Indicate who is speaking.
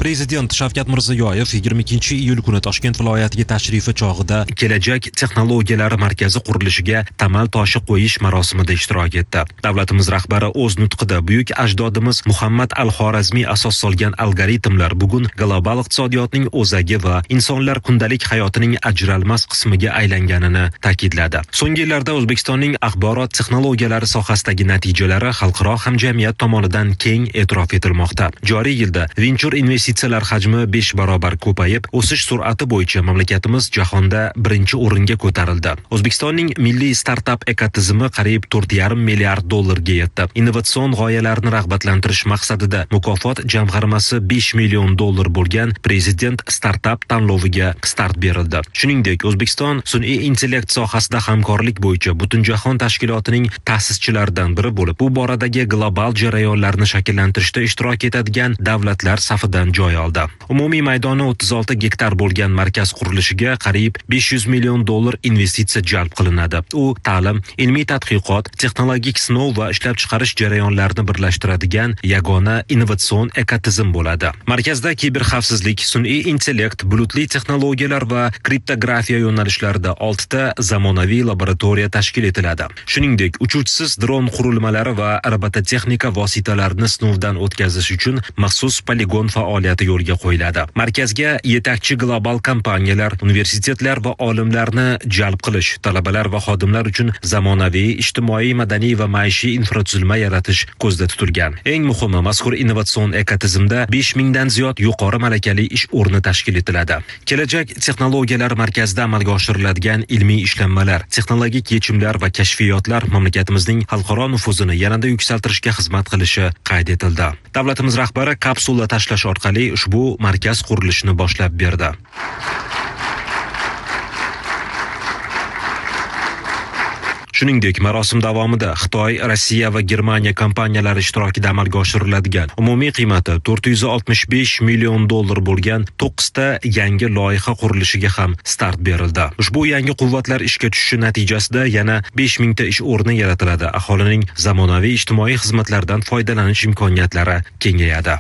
Speaker 1: Prezident Shavkat Mirziyoyev 22-iyul kuni Toshkent viloyatiga tashrifi chog'ida Kelajak texnologiyalari markazi qurilishiga tamal toshi qo'yish marosimida ishtirok etdi. Davlatimiz rahbari o'z nutqida buyuk ajdodimiz Muhammad al-Xorazmiy asos solgan algoritmlar bugun global iqtisodiyotning o'zagi va insonlar kundalik hayotining ajralmas qismiga aylanganini ta'kidladi. So'nggi yillarda O'zbekistonning axborot texnologiyalari sohasidagi natijalari xalqaro hamjamiyat tomonidan keng e'tirof etilmoqda. Joriy yilda venture investitsiyalar hajmi 5 barobar ko'payib, o'sish sur'ati bo'yicha mamlakatimiz jahonda birinchi o'ringa ko'tarildi. O'zbekistonning milliy startap ekotizimi qariyb 4,5 milliard dollarga yetdi. Innovatsion g'oyalarni rag'batlantirish maqsadida mukofot jamg'armasi 5 million dollar bo'lgan Prezident startap tanloviga start berildi. Shuningdek, O'zbekiston sun'iy intellekt sohasida hamkorlik bo'yicha Butunjahon tashkilotining ta'sischilaridan biri bo'lib, bu boradagi global jarayonlarni shakllantirishda ishtirok etadigan davlatlar safidan joy oldi. Umumiy maydoni 36 gektar bo'lgan markaz qurilishiga qariyb 500 million dollar investitsiya jalb qilinadi. U ta'lim, ilmiy tadqiqot, texnologik sinov va ishlab chiqarish jarayonlarini birlashtiradigan yagona innovatsion ekotizim bo'ladi. Markazda kiberxavfsizlik, sun'iy intellekt, bulutli texnologiyalar va kriptografiya yo'nalishlarida 6 ta zamonaviy laboratoriya tashkil etiladi. Shuningdek, uchuvchisiz dron qurilmalari va robototexnika vositalarini sinovdan o'tkazish uchun maxsus poligon faoliyati yo'lga qo'yiladi. Markazga yetakchi global kompaniyalar, universitetlar va olimlarni jalb qilish, talabalar va xodimlar uchun zamonaviy ijtimoiy, madaniy va maishiy infratuzilma yaratish ko'zda tutilgan. Eng muhimi, mazkur innovatsion ekotizimda 5000 dan ziyod yuqori malakali ish o'rni tashkil etiladi. Kelajak texnologiyalari markazida amalga oshiriladigan ilmiy ishlanmalar, texnologik yechimlar va kashfiyotlar mamlakatimizning xalqaro nufuzini yanada yuksaltirishga xizmat qilishi qayd etildi. Davlatimiz rahbari kapsula tashlash orqali ushbu markaz qurilishini boshlab berdi. Shuningdek, marosim davomida Xitoy, Rossiya va Germaniya kompaniyalari ishtirokida amalga oshiriladigan umumiy qiymati 465 million dollar bo'lgan 9 ta yangi loyiha qurilishiga ham start berildi. Ushbu yangi quvvatlar ishga tushishi natijasida yana 5000 ta ish o'rni yaratiladi. Aholining zamonaviy ijtimoiy xizmatlardan foydalanish imkoniyatlari kengayadi.